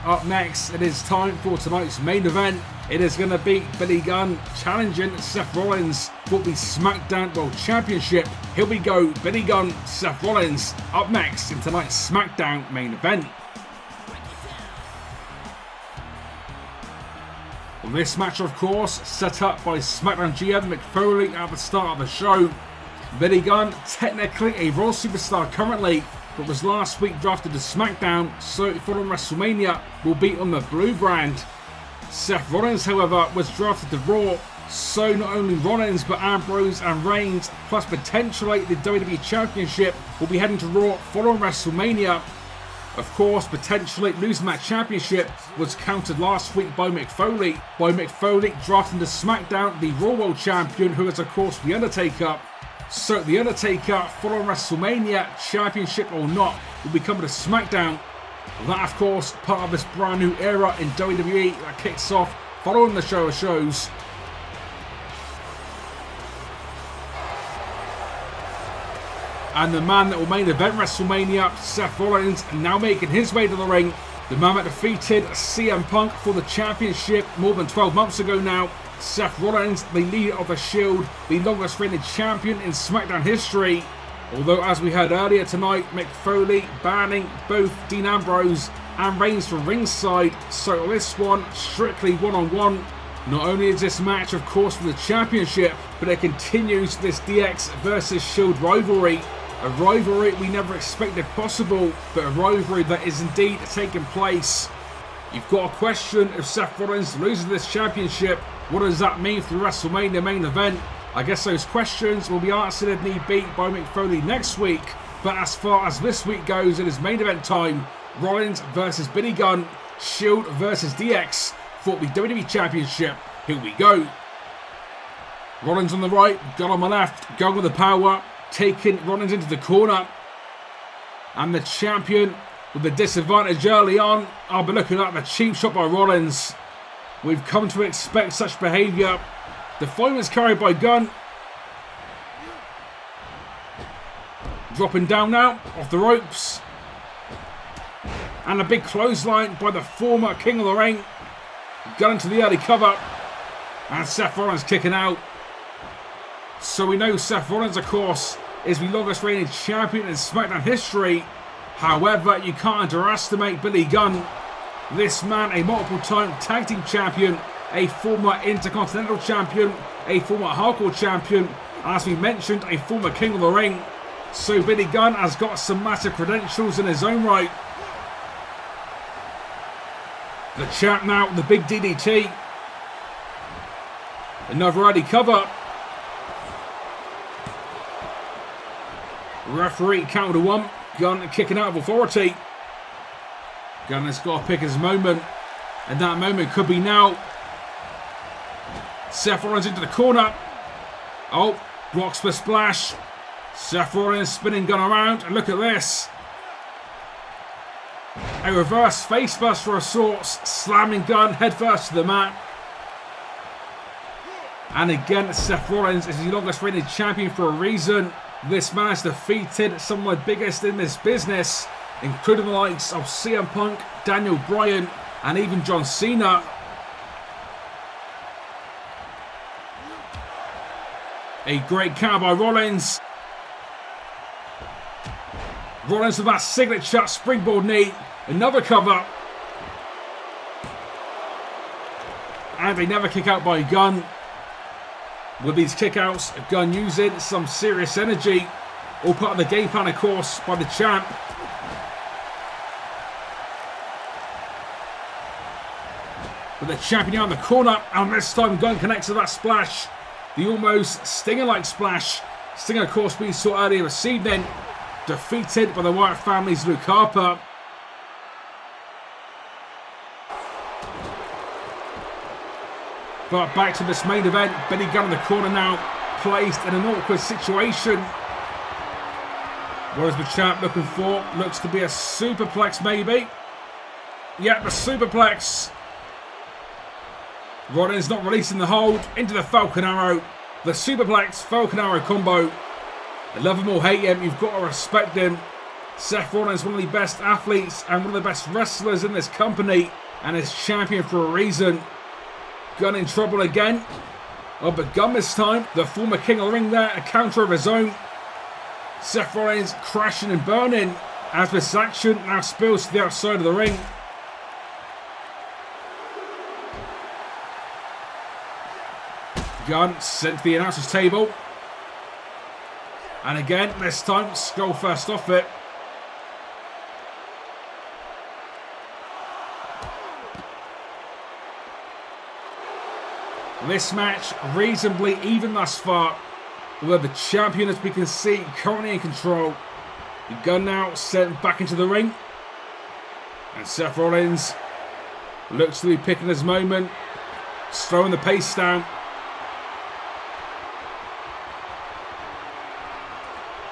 up next, it is time for tonight's main event. It is going to be Billy Gunn challenging Seth Rollins for the Smackdown World Championship. Here we go, Billy Gunn, Seth Rollins, up next in tonight's Smackdown main event. Well, this match, of course, set up by Smackdown GM Mick Foley at the start of the show. Billy Gunn, technically a Raw superstar currently, but was last week drafted to SmackDown, so following WrestleMania will be on the blue brand. Seth Rollins, however, was drafted to Raw, so not only Rollins but Ambrose and Reigns, plus potentially the WWE Championship, will be heading to Raw following WrestleMania. Of course, potentially losing that championship was countered last week by Mick Foley, drafting to SmackDown the Raw World Champion, who is of course The Undertaker. So The Undertaker, following WrestleMania, championship or not, will be coming to SmackDown. That, of course, part of this brand new era in WWE that kicks off following the show of shows. And the man that will main event WrestleMania, Seth Rollins, now making his way to the ring. The man that defeated CM Punk for the championship more than 12 months ago now. Seth Rollins, the leader of the Shield, the longest reigning champion in SmackDown history. Although, as we heard earlier tonight, Mick Foley banning both Dean Ambrose and Reigns from ringside, so this one strictly one-on-one. Not only is this match, of course, for the championship, but it continues this DX versus Shield rivalry. A rivalry we never expected possible, but a rivalry that is indeed taking place. You've got a question: if Seth Rollins loses this championship, what does that mean for the WrestleMania main event? I guess those questions will be answered if need be by Mick Foley next week. But as far as this week goes, it is main event time. Rollins versus Billy Gunn, Shield versus DX for the WWE Championship. Here we go. Rollins on the right, Gunn on the left, Gunn with the power, taking Rollins into the corner. And the champion with the disadvantage early on. I'll be looking at the cheap shot by Rollins. We've come to expect such behaviour. The foam is carried by Gunn. Dropping down now, off the ropes. And a big clothesline by the former King of the Ring. Gunn into the early cover. And Seth Rollins kicking out. So we know Seth Rollins, of course, is the longest reigning champion in SmackDown history. However, you can't underestimate Billy Gunn. This man, a multiple-time tag team champion, a former Intercontinental Champion, a former Hardcore Champion, as we mentioned, a former King of the Ring. So Billy Gunn has got some massive credentials in his own right. The champ now, the big DDT. Another early cover. Referee counted to one. Gunn kicking out of authority. Gunn has got to pick his moment. And that moment could be now. Seth Rollins into the corner. Oh, blocks the splash. Seth Rollins spinning Gunn around. And look at this. A reverse face first for a sorts. Slamming Gunn head first to the mat. And again, Seth Rollins is the longest reigning champion for a reason. This man has defeated some of the biggest in this business, including the likes of CM Punk, Daniel Bryan, and even John Cena. A great counter by Rollins. Rollins with that signature springboard knee. Another cover. And another kick out by Gunn. With these kickouts, Gunn using some serious energy. All part of the game plan, of course, by the champ. With the champion on the corner, and this time Gunn connects to that splash. The almost Stinger-like splash. Stinger, of course, we saw earlier this evening. Defeated by the Wyatt Family's Luke Harper. But back to this main event. Billy Gunn in the corner now, placed in an awkward situation. What is the champ looking for? Looks to be a superplex, maybe. Yeah, the superplex. Rollins not releasing the hold. Into the Falcon Arrow. The superplex Falcon Arrow combo. Love him or hate him, you've got to respect him. Seth Rollins, one of the best athletes and one of the best wrestlers in this company, and is champion for a reason. Gunn in trouble again. Oh, but Gunn this time, the former king of the ring there, a counter of his own. Seth Rollins crashing and burning as this action now spills to the outside of the ring. Gunn sent to the announcer's table. And again, this time, Skull first off it. This match reasonably even thus far, where the champion, as we can see, currently in control. The Gunn now sent back into the ring. And Seth Rollins looks to be picking his moment, slowing the pace down.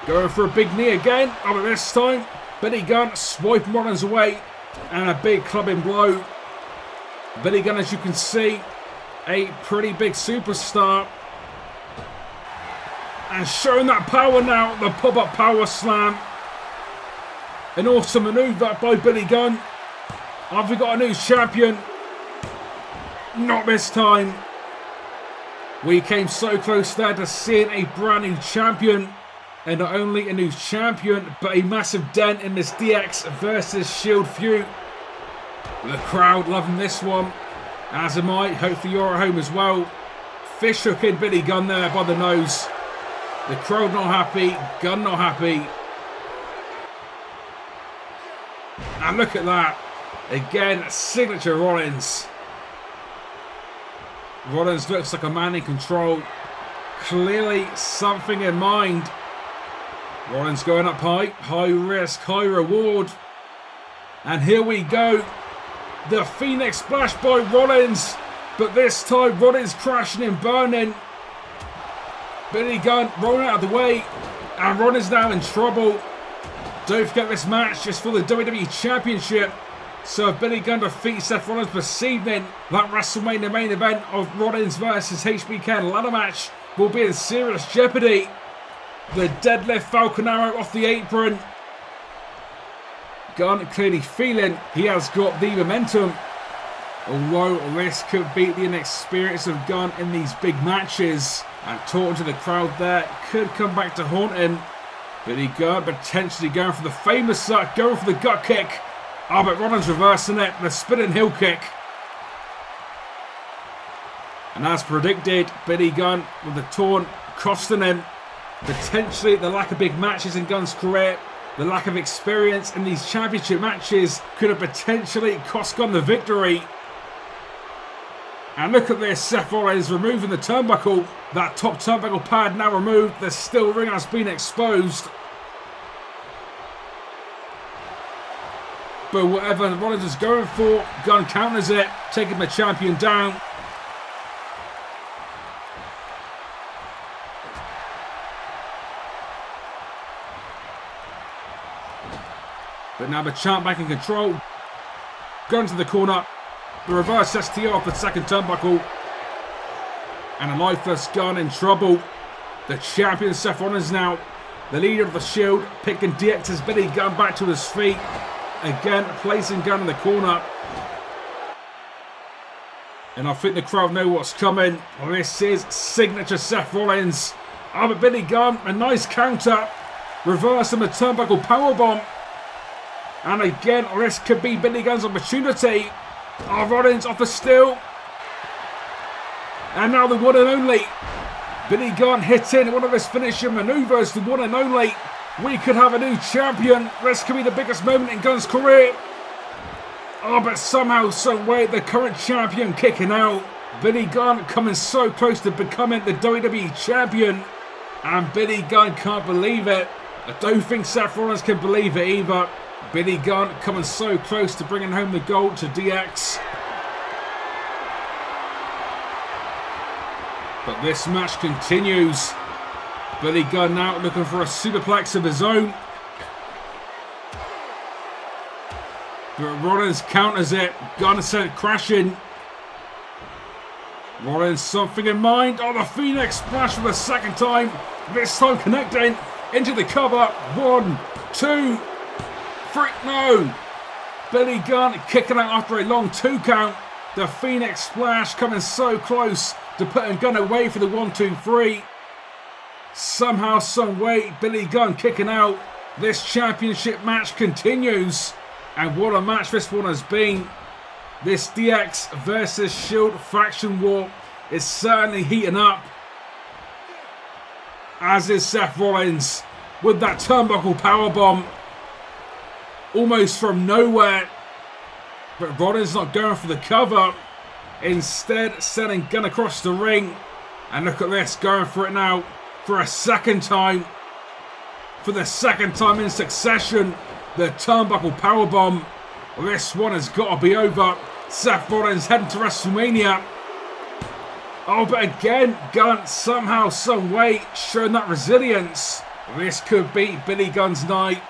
Going for a big knee again, but this time, Billy Gunn swiping Rollins away, and a big clubbing blow. Billy Gunn, as you can see, a pretty big superstar. And showing that power now, the pop-up power slam. An awesome maneuver by Billy Gunn. Have we got a new champion? Not this time. We came so close there to seeing a brand new champion. And not only a new champion, but a massive dent in this DX versus Shield feud. The crowd loving this one, as am I. Hopefully you're at home as well. Fish hooking Billy Gunn there by the nose. The crowd not happy, Gunn not happy. And look at that. Again, signature Rollins. Rollins looks like a man in control. Clearly something in mind. Rollins going up high. High risk, high reward. And here we go. The Phoenix Splash by Rollins. But this time, Rollins crashing and burning. Billy Gunn rolling out of the way. And Rollins now in trouble. Don't forget this match is for the WWE Championship. So if Billy Gunn defeats Seth Rollins this evening, that WrestleMania main event of Rollins versus HBK ladder match will be in serious jeopardy. The deadlift Falcon Arrow off the apron. Gunn clearly feeling he has got the momentum. Although this could be the inexperience of Gunn in these big matches. And talking to the crowd there could come back to haunt him. Billy Gunn potentially going for the famous going for the gut kick. But Rollins reversing it, the spinning heel kick. And as predicted, Billy Gunn with the taunt costing him. Potentially the lack of big matches in Gunn's career, the lack of experience in these championship matches could have potentially cost Gunn the victory. And look at this, Seth Rollins removing the turnbuckle. That top turnbuckle pad now removed, the steel ring has been exposed. But whatever Rollins is going for, Gunn counters it, taking the champion down. But now the champ back in control. Gunn to the corner. The reverse STO off the second turnbuckle. And a lifeless Gunn in trouble. The champion Seth Rollins now, the leader of the Shield, picking DX's Billy Gunn back to his feet. Again, placing Gunn in the corner. And I think the crowd know what's coming. This is signature Seth Rollins. But Billy Gunn, a nice counter. Reversing the turnbuckle powerbomb. And again, this could be Billy Gunn's opportunity. Rollins off the steel. And now the one and only. Billy Gunn hitting one of his finishing maneuvers, the one and only. We could have a new champion. This could be the biggest moment in Gunn's career. But somehow, some way, the current champion kicking out. Billy Gunn coming so close to becoming the WWE Champion. And Billy Gunn can't believe it. I don't think Seth Rollins can believe it either. Billy Gunn coming so close to bringing home the gold to DX. But this match continues. Billy Gunn now looking for a superplex of his own. But Rollins counters it. Gunn sent crashing. Rollins something in mind. The Phoenix Splash for the second time. This time connecting into the cover. 1, 2. Freak, no! Billy Gunn kicking out after a long 2 count. The Phoenix Splash coming so close to putting Gunn away for the 1-2-3. Somehow, some way, Billy Gunn kicking out. This championship match continues. And what a match this one has been. This DX versus Shield faction war is certainly heating up. As is Seth Rollins with that turnbuckle powerbomb. Almost from nowhere. But Rollins not going for the cover. Instead, sending Gunn across the ring. And look at this, going for it now for a second time. For the second time in succession, the turnbuckle powerbomb. This one has got to be over. Seth Rollins heading to WrestleMania. Oh, but again, Gunn somehow, some way, showing that resilience. This could be Billy Gunn's night.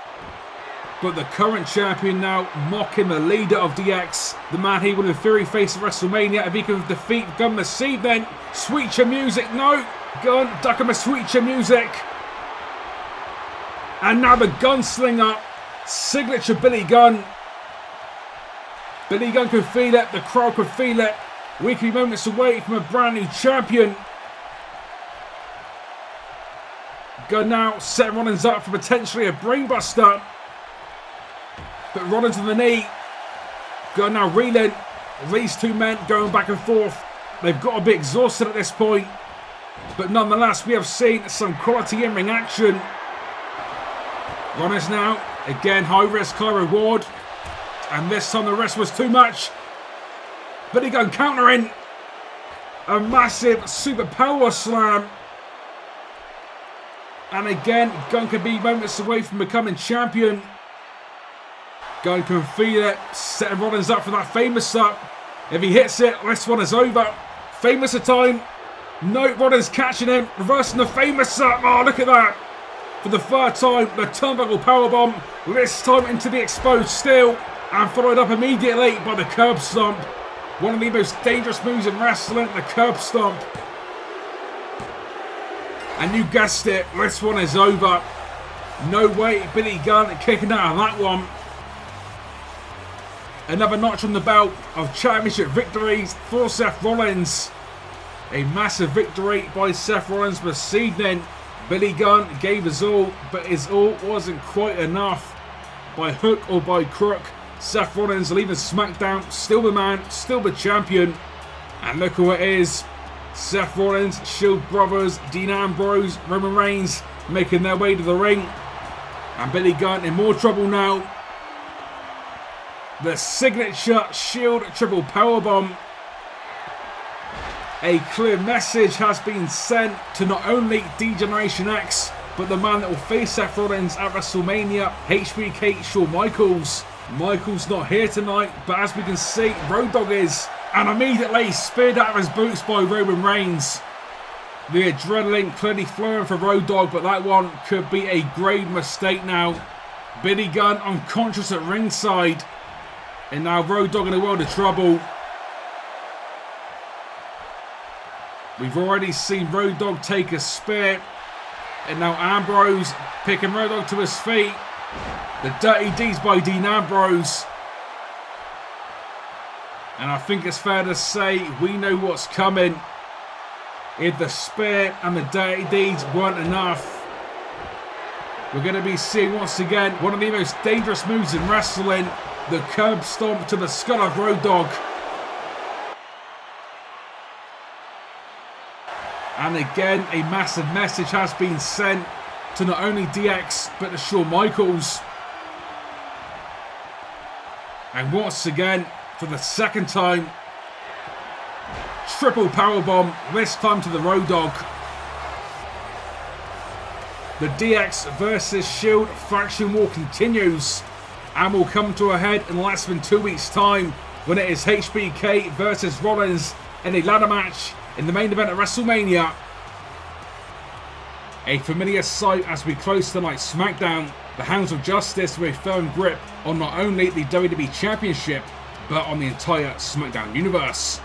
But the current champion now mocking the leader of DX. The man he will in theory face at WrestleMania if he can defeat Gunn this evening. Sweet Chin Music, no! Gunn ducking the Sweet Chin Music. And now the Gunslinger. Signature Billy Gunn. Billy Gunn can feel it. The crowd can feel it. We can be moments away from a brand new champion. Gunn now setting Rollins up for potentially a brainbuster. But Rollins on the knee. Gunn now reeling. These two men going back and forth. They've got to be exhausted at this point. But nonetheless, we have seen some quality in-ring action. Rollins now. Again, high risk, high reward. And this time the rest was too much. Billy Gunn countering. A massive super power slam. And again, Gunn could be moments away from becoming champion. Gunn can feel it. Setting Rollins up for that famous up. If he hits it, this one is over. Famous a time. No, Rollins catching him. Reversing the famous up. Oh, look at that. For the third time, the turnbuckle powerbomb. This time into the exposed steel. And followed up immediately by the curb stomp. One of the most dangerous moves in wrestling, the curb stomp. And you guessed it, this one is over. No way, Billy Gunn kicking out of that one. Another notch on the belt of championship victories for Seth Rollins. A massive victory by Seth Rollins this evening. Billy Gunn gave his all, but his all wasn't quite enough. By hook or by crook, Seth Rollins leaving Smackdown, still the man, still the champion. And look who it is. Seth Rollins, Shield Brothers, Dean Ambrose, Roman Reigns making their way to the ring. And Billy Gunn in more trouble now. The signature Shield triple powerbomb. A clear message has been sent to not only D-Generation X, but the man that will face Seth Rollins at WrestleMania, HBK Shawn Michaels. Michaels not here tonight, but as we can see, Road Dogg is. And immediately speared out of his boots by Roman Reigns. The adrenaline clearly flowing for Road Dogg, but that one could be a grave mistake now. Billy Gunn unconscious at ringside. And now Road Dogg in a world of trouble. We've already seen Road Dogg take a spear. And now Ambrose picking Road Dogg to his feet. The Dirty Deeds by Dean Ambrose. And I think it's fair to say we know what's coming. If the spear and the Dirty Deeds weren't enough, we're going to be seeing once again one of the most dangerous moves in wrestling. The curb stomp to the skull of Road Dogg. And again, a massive message has been sent to not only DX, but to Shawn Michaels. And once again, for the second time, triple powerbomb, this time to the Road Dogg. The DX versus Shield faction war continues and will come to a head in less than 2 weeks' time when it is HBK versus Rollins in a ladder match in the main event at WrestleMania. A familiar sight as we close tonight's Smackdown. The Hounds of Justice with a firm grip on not only the WWE Championship, but on the entire Smackdown universe.